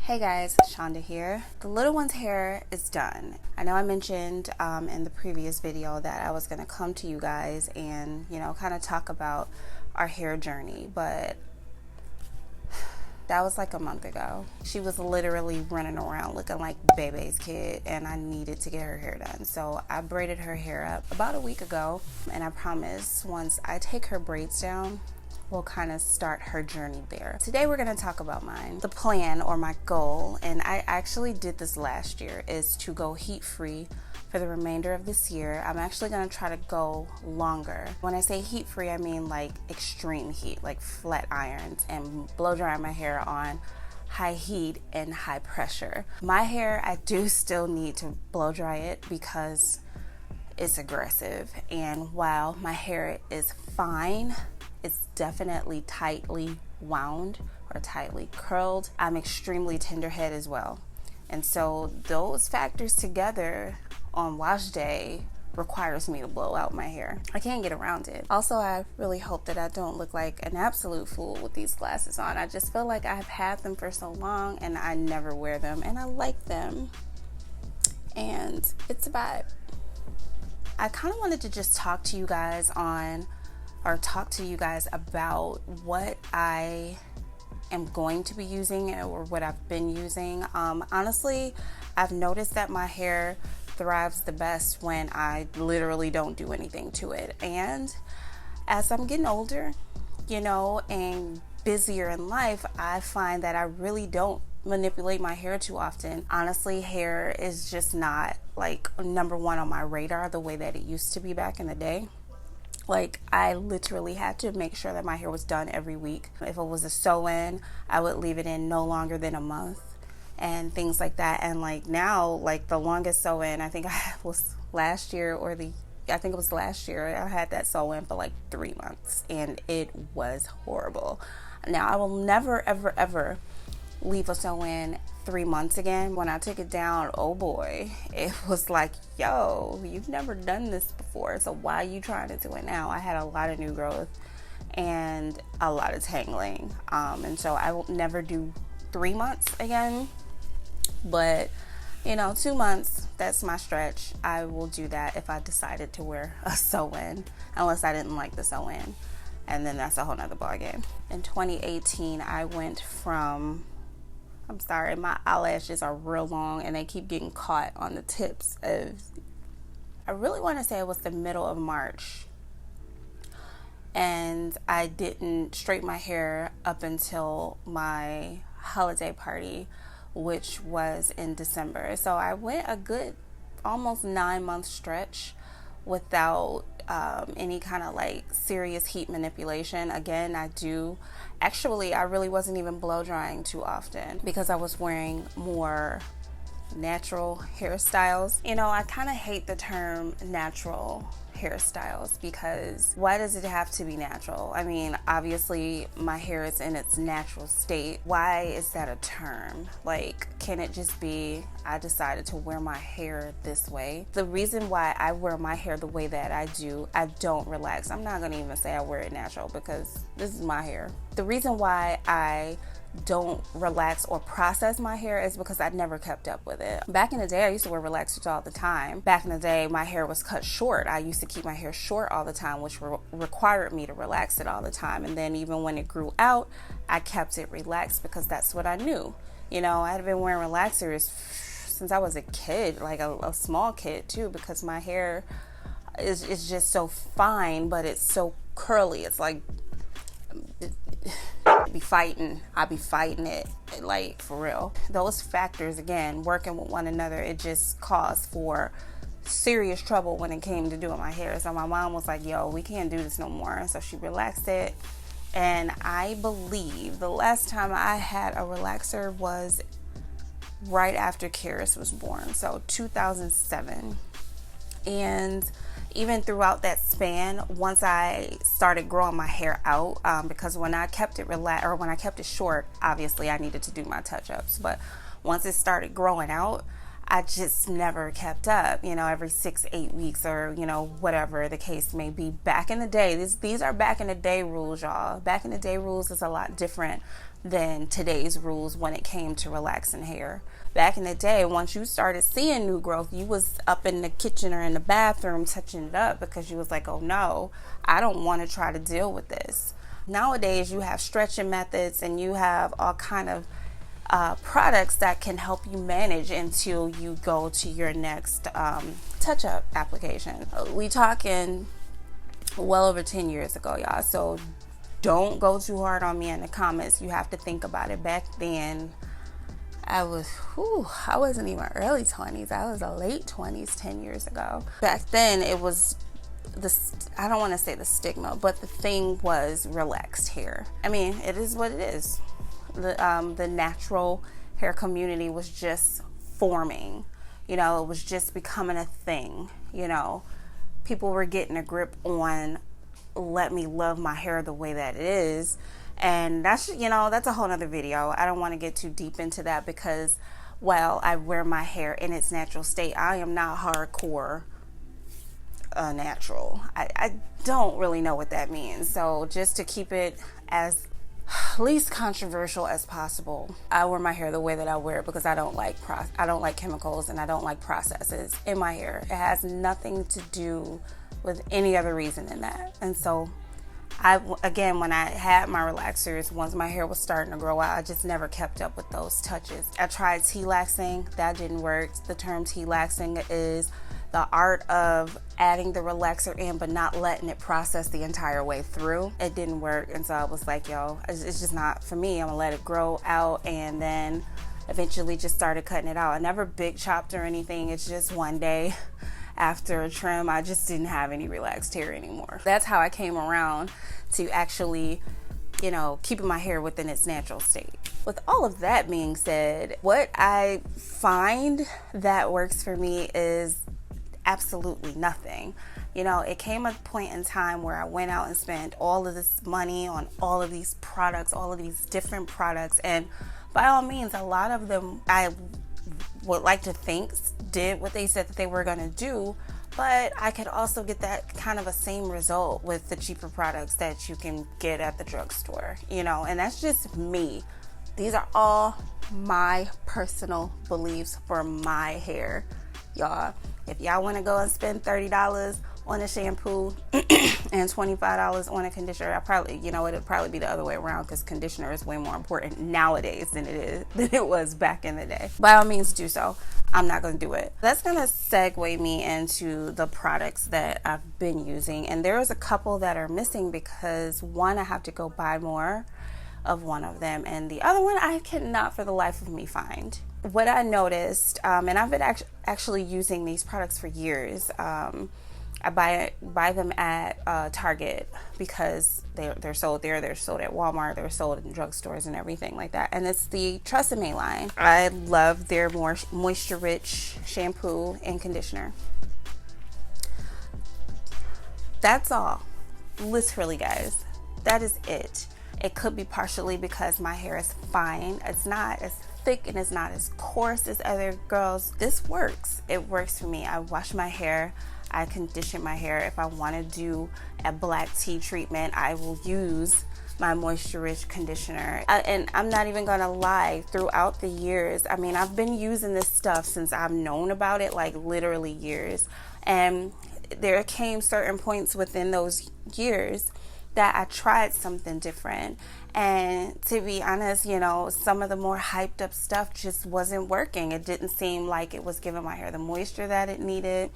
Hey guys, Shonda here. The little one's hair is done. I know I mentioned in the previous video that I was going to come to you guys and, kind of talk about our hair journey, but that was like a month ago. She was literally running around looking like Bebe's kid, and I needed to get her hair done. So I braided her hair up about a week ago, and I promise once I take her braids down, we'll kind of start her journey there. Today we're going to talk about mine. The plan or my goal, and I actually did this last year, is to go heat free for the remainder of this year. I'm actually going to try to go longer. When I say heat free, I mean like extreme heat, like flat irons, and blow dry my hair on high heat and high pressure. My hair, I do still need to blow dry it because it's aggressive, and while my hair is fine, it's definitely tightly wound or tightly curled. I'm extremely tender head as well. And so those factors together on wash day requires me to blow out my hair. I can't get around it. Also, I really hope that I don't look like an absolute fool with these glasses on. I just feel like I've had them for so long and I never wear them, and I like them. And it's a vibe. I kind of wanted to just talk to you guys about what I am going to be using or what I've been using. Honestly, I've noticed that my hair thrives the best when I literally don't do anything to it. And as I'm getting older, and busier in life, I find that I really don't manipulate my hair too often. Honestly, hair is just not like number one on my radar the way that it used to be back in the day. Like, I literally had to make sure that my hair was done every week. If it was a sew-in, I would leave it in no longer than a month and things like that. And like now, like the longest sew-in, I think I was last year I had that sew-in for like 3 months, and it was horrible. Now, I will never, ever, ever leave a sew-in 3 months again. When I took it down, oh boy, it was like, yo, you've never done this before, so why are you trying to do it now? I had a lot of new growth and a lot of tangling, and so I will never do 3 months again, but 2 months, that's my stretch. I will do that if I decided to wear a sew-in, unless I didn't like the sew-in, and then that's a whole nother ballgame. In 2018, I went from, I'm sorry, my eyelashes are real long and they keep getting caught on the tips of, I really want to say it was the middle of March. And I didn't straighten my hair up until my holiday party, which was in December. So I went a good almost 9-month stretch without any kind of like serious heat manipulation. Again, I really wasn't even blow drying too often because I was wearing more natural hairstyles. I kind of hate the term natural hairstyles because why does it have to be natural? I mean, obviously my hair is in its natural state. Why is that a term? Like, can it just be I decided to wear my hair this way? The reason why I wear my hair the way that I do, I don't relax. I'm not going to even say I wear it natural because this is my hair. The reason why I don't relax or process my hair is because I never kept up with it. Back in the day, I used to wear relaxers all the time. Back in the day, my hair was cut short. I used to keep my hair short all the time, which required me to relax it all the time. And then even when it grew out, I kept it relaxed because that's what I knew. I had been wearing relaxers since I was a kid, like a small kid too, because my hair is just so fine, but it's so curly. It's like I be fighting it, like, for real. Those factors, again, working with one another, it just caused for serious trouble when it came to doing my hair. So my mom was like, yo, we can't do this no more. So she relaxed it, and I believe the last time I had a relaxer was right after Karis was born, so 2007. And even throughout that span, once I started growing my hair out, because when I kept it when I kept it short, obviously I needed to do my touch-ups. But once it started growing out, I just never kept up, every 6-8 weeks or, whatever the case may be. Back in the day, these are back in the day rules, y'all. Back in the day rules is a lot different than today's rules when it came to relaxing hair. Back in the day, once you started seeing new growth, you was up in the kitchen or in the bathroom touching it up because you was like, oh no, I don't want to try to deal with this. Nowadays, you have stretching methods and you have all kind of products that can help you manage until you go to your next touch-up application. We talking well over 10 years ago, y'all, so don't go too hard on me in the comments. You have to think about it. Back then, I wasn't even early 20s. I was a late 20s 10 years ago. Back then, it was I don't want to say the stigma, but the thing was relaxed hair. I mean, it is what it is. The natural hair community was just forming. You know, it was just becoming a thing. You know, people were getting a grip on, let me love my hair the way that it is. And that's, you know, that's a whole nother video. I don't want to get too deep into that because while I wear my hair in its natural state, I am not hardcore natural. I don't really know what that means. So just to keep it as least controversial as possible, I wear my hair the way that I wear it because I don't like chemicals and I don't like processes in my hair. It has nothing to do with any other reason than that. And so again, when I had my relaxers, once my hair was starting to grow out, I just never kept up with those touches. I tried T-laxing, that didn't work. The term T-laxing is the art of adding the relaxer in but not letting it process the entire way through. It didn't work, and so I was like, yo, it's just not for me. I'm gonna let it grow out, and then eventually just started cutting it out. I never big chopped or anything. It's just one day after a trim, I just didn't have any relaxed hair anymore. That's how I came around to actually, you know, keeping my hair within its natural state. With all of that being said, what I find that works for me is absolutely nothing. You know, it came a point in time where I went out and spent all of this money on all of these products, all of these different products, and by all means, a lot of them I would like to think did what they said that they were going to do, but I could also get that kind of a same result with the cheaper products that you can get at the drugstore, you know, and that's just me. These are all my personal beliefs for my hair, y'all. If y'all want to go and spend $30 on a shampoo and $25 on a conditioner, it'd probably be the other way around because conditioner is way more important nowadays than it was back in the day. By all means, do so. I'm not going to do it. That's going to segue me into the products that I've been using, and there's a couple that are missing because one, I have to go buy more of one of them, and the other one I cannot for the life of me find. What I noticed, and I've been actually using these products for years. I buy them at Target because they're sold there. They're sold at Walmart. They're sold in drugstores and everything like that. And it's the Tresemme line. I love their more moisture-rich shampoo and conditioner. That's all. Literally, guys. That is it. It could be partially because my hair is fine. It's not as thick and it's not as coarse as other girls. This works. It works for me. I wash my hair. I condition my hair. If I want to do a black tea treatment, I will use my moisture-rich conditioner. And I'm not even gonna lie, throughout the years, I mean, I've been using this stuff since I've known about it, like literally years. And there came certain points within those years that I tried something different. And to be honest, you know, some of the more hyped up stuff just wasn't working. It didn't seem like it was giving my hair the moisture that it needed.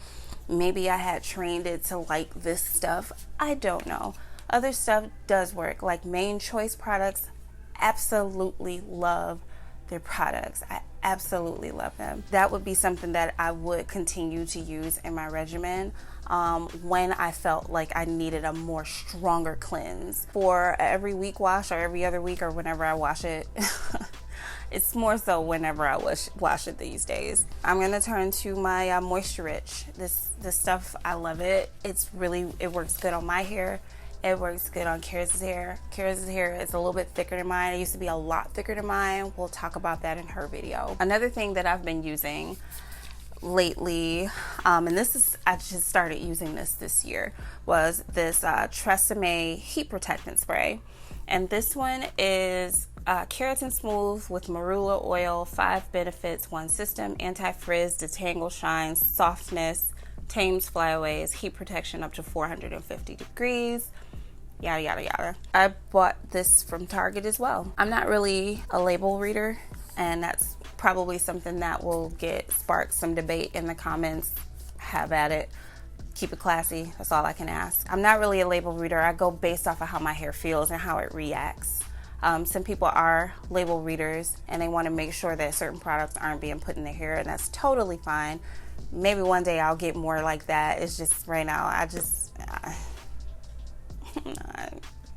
Maybe I had trained it to like this stuff. I don't know. Other stuff does work. Like Main Choice products, absolutely love their products. I absolutely love them. That would be something that I would continue to use in my regimen when I felt like I needed a more stronger cleanse. For every week wash or every other week or whenever I wash it. It's more so whenever I wash it these days. I'm gonna turn to my Moisture Rich. This stuff, I love it. It works good on my hair. It works good on Kera's hair. Kera's hair is a little bit thicker than mine. It used to be a lot thicker than mine. We'll talk about that in her video. Another thing that I've been using lately, and I just started using this year, was this Tresemme heat protectant spray. And this one is Keratin Smooth with marula oil, 5 benefits, 1 system, anti-frizz, detangle, shines, softness, tames flyaways, heat protection up to 450 degrees, yada yada yada. I bought this from Target as well. I'm not really a label reader, and that's probably something that will spark some debate in the comments. Have at it. Keep it classy. That's all I can ask. I'm not really a label reader. I go based off of how my hair feels and how it reacts. Some people are label readers and they want to make sure that certain products aren't being put in their hair, and that's totally fine. Maybe one day I'll get more like that. It's just right now I'm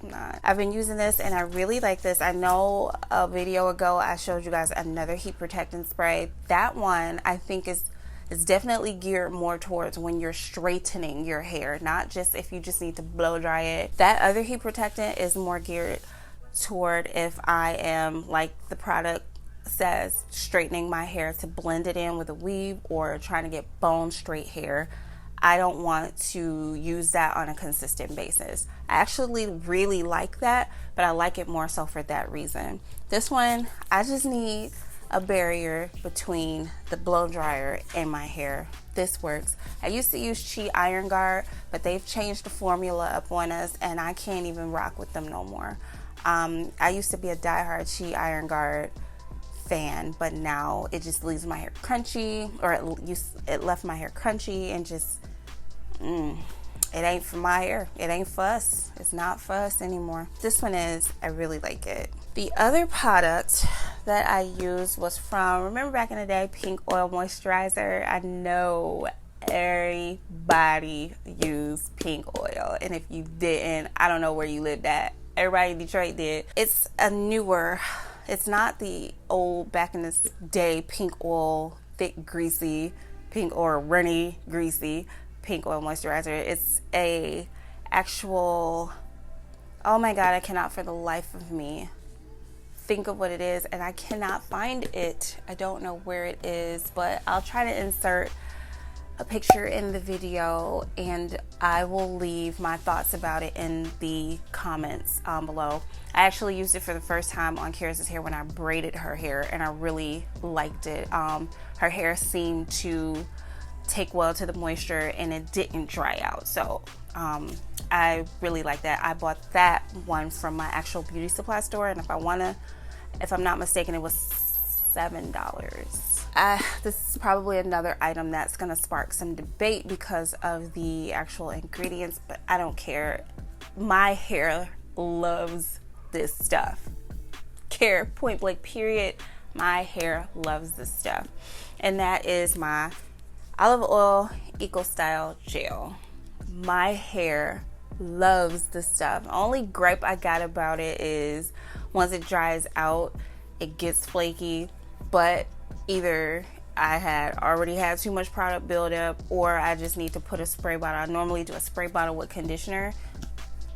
not. I've been using this and I really like this. I know a video ago I showed you guys another heat protectant spray. That one I think is definitely geared more towards when you're straightening your hair, not just if you just need to blow dry it. That other heat protectant is more geared toward if I am, like the product says, straightening my hair to blend it in with a weave or trying to get bone straight hair. I don't want to use that on a consistent basis. I actually really like that, but I like it more so for that reason. This one, I just need a barrier between the blow dryer and my hair. This works. I used to use Shea Iron Guard, but they've changed the formula up on us and I can't even rock with them no more. I used to be a diehard Shea Iron Guard fan, but now it just leaves my hair crunchy, or it left my hair crunchy and just it ain't for my hair. It ain't for us. It's not for us anymore. This one is. I really like it. The other product that I used was from, remember back in the day, Pink Oil Moisturizer. I know everybody used Pink Oil, and if you didn't, I don't know where you lived at. Everybody in Detroit did. It's a newer, it's not the old back in this day Pink Oil, thick, greasy, pink or runny, greasy Pink Oil Moisturizer. It's a actual, oh my God, I cannot for the life of me think of what it is, and I cannot find it. I don't know where it is, but I'll try to insert a picture in the video and I will leave my thoughts about it in the comments below. I actually used it for the first time on Kira's hair when I braided her hair, and I really liked it. Her hair seemed to take well to the moisture and it didn't dry out, so I really like that. I bought that one from my actual beauty supply store, and if I'm not mistaken, it was $7. This is probably another item that's gonna spark some debate because of the actual ingredients, but I don't care. My hair loves this stuff. Point blank period. My hair loves this stuff, and that is my olive oil Eco Style Gel. My hair loves this stuff. The only gripe I got about it is once it dries out, it gets flaky, but either I had already had too much product buildup or I just need to put a spray bottle. I normally do a spray bottle with conditioner,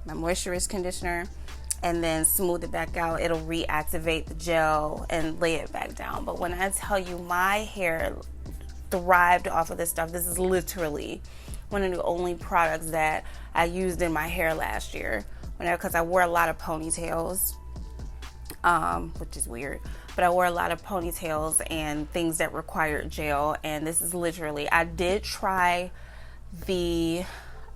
my moisturist conditioner, and then smooth it back out. It'll reactivate the gel and lay it back down. But when I tell you my hair thrived off of this stuff, this is literally one of the only products that I used in my hair last year, because I wore a lot of ponytails, which is weird, but I wore a lot of ponytails and things that required gel, and this is literally, I did try the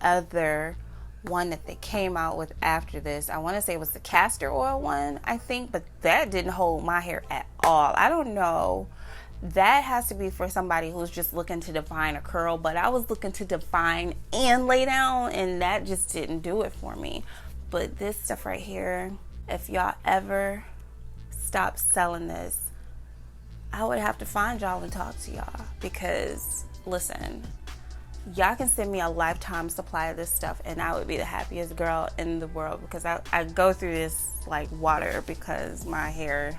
other one that they came out with after this. I want to say it was the castor oil one, I think, but that didn't hold my hair at all. I don't know. That has to be for somebody who's just looking to define a curl, but I was looking to define and lay down, and that just didn't do it for me. But this stuff right here, if y'all ever stop selling this, I would have to find y'all and talk to y'all, because listen, y'all can send me a lifetime supply of this stuff and I would be the happiest girl in the world, because I go through this like water because my hair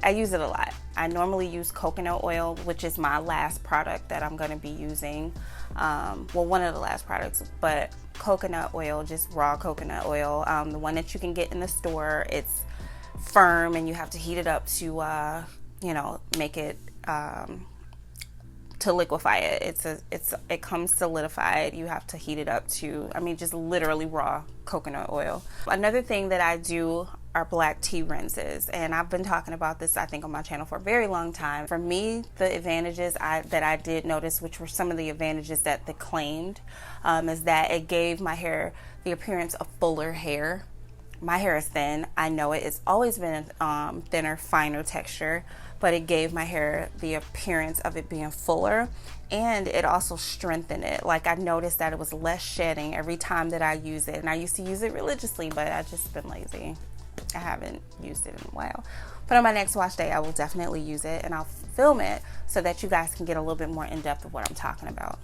I use it a lot. I normally use coconut oil, which is my last product that I'm going to be using. Well, one of the last products, but coconut oil, just raw coconut oil. The one that you can get in the store, it's firm and you have to heat it up to, make it, to to liquefy it. It comes solidified. You have to heat it up to, I mean, just literally raw coconut oil. Another thing that I do are black tea rinses, and I've been talking about this, I think, on my channel for a very long time. For me, the advantages that I did notice, which were some of the advantages that they claimed, is that it gave my hair the appearance of fuller hair. My hair is thin, I know it. It's always been thinner, finer texture, but it gave my hair the appearance of it being fuller, and it also strengthened it. Like, I noticed that it was less shedding every time that I use it, and I used to use it religiously, but I've just been lazy. I haven't used it in a while. But on my next wash day, I will definitely use it, and I'll film it so that you guys can get a little bit more in depth of what I'm talking about.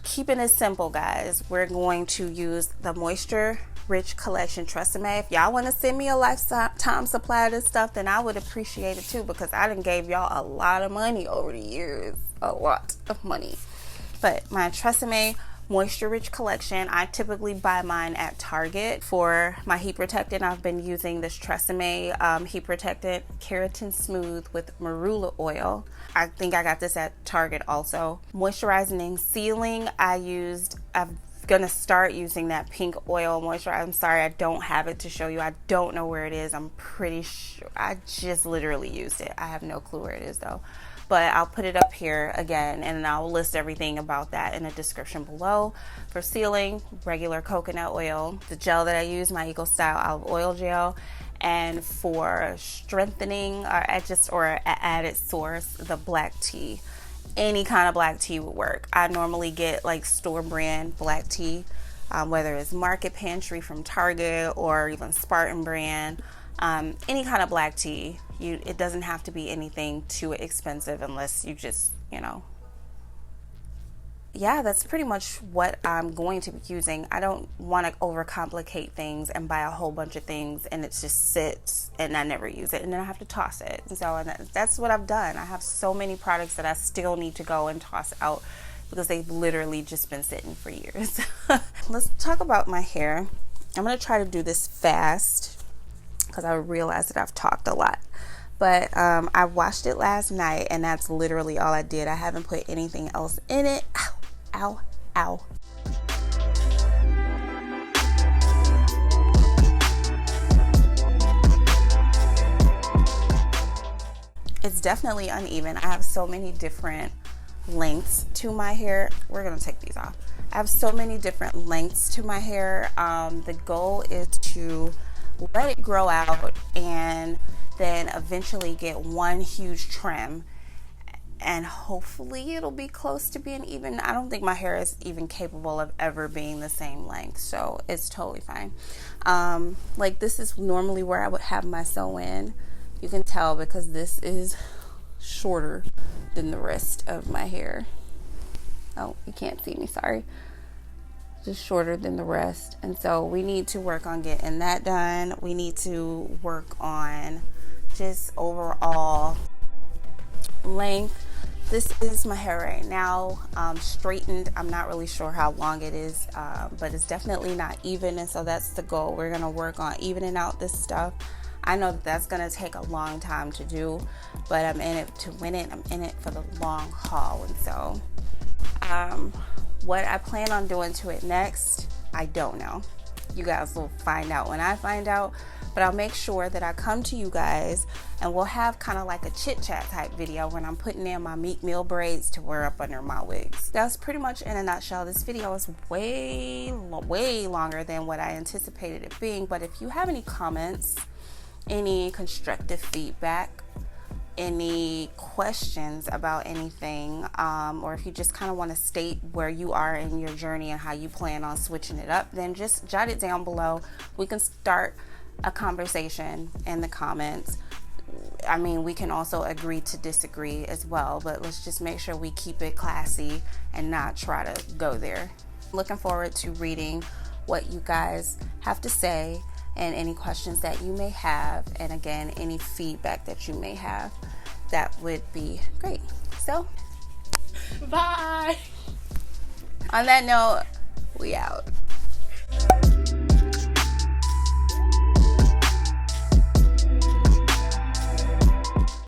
Keeping it simple, guys, we're going to use the Moisture Rich Collection Tresemme. If y'all want to send me a lifetime supply of this stuff, then I would appreciate it too, because I done gave y'all a lot of money over the years. A lot of money. But my Tresemme Moisture Rich Collection, I typically buy mine at Target. For my heat protectant, I've been using this Tresemme heat protectant Keratin Smooth with marula oil. I think I got this at Target also. Moisturizing and sealing, I'm gonna start using that pink oil moisturizer. I'm sorry, I don't have it to show you. I don't know where it is. I'm pretty sure I just literally used it. I have no clue where it is though. But I'll put it up here again, and I'll list everything about that in the description below. For sealing, regular coconut oil. The gel that I use, my Eco Style Olive Oil Gel. And for strengthening or added source, the black tea. Any kind of black tea would work. I normally get like store brand black tea, whether it's Market Pantry from Target or even Spartan brand. Any kind of black tea. It doesn't have to be anything too expensive unless you just, you know. Yeah, that's pretty much what I'm going to be using. I don't want to overcomplicate things and buy a whole bunch of things and it just sits and I never use it and then I have to toss it. So that's what I've done. I have so many products that I still need to go and toss out because they've literally just been sitting for years. Let's talk about my hair. I'm going to try to do this fast because I realize that I've talked a lot. But I washed it last night and that's literally all I did. I haven't put anything else in it. Ow, ow, ow. It's definitely uneven. I have so many different lengths to my hair. We're gonna take these off. I have so many different lengths to my hair. The goal is to let it grow out and then eventually get one huge trim, and hopefully it'll be close to being even. I don't think my hair is even capable of ever being the same length, so it's totally fine. Like this is normally where I would have my sew-in. You can tell because this is shorter than the rest of my hair. Oh, you can't see me, sorry. Just shorter than the rest, and so we need to work on getting that done. We need to work on just overall length. This is my hair right now, straightened. I'm not really sure how long it is, but it's definitely not even, and so that's the goal. We're gonna work on evening out this stuff. I know that that's gonna take a long time to do, but I'm in it to win it. I'm in it for the long haul, and so what I plan on doing to it next, I don't know. You guys will find out when I find out, but I'll make sure that I come to you guys and we'll have kind of like a chit chat type video when I'm putting in my Meat Meal braids to wear up under my wigs. That's pretty much in a nutshell. This video is way longer than what I anticipated it being, but if you have any comments, any constructive feedback, any questions about anything, or if you just kind of want to state where you are in your journey and how you plan on switching it up, then just jot it down below. We can start a conversation in the comments. I mean, we can also agree to disagree as well, but let's just make sure we keep it classy and not try to go there. Looking forward to reading what you guys have to say and any questions that you may have, and again, any feedback that you may have. That would be great. So, bye. On that note, we out.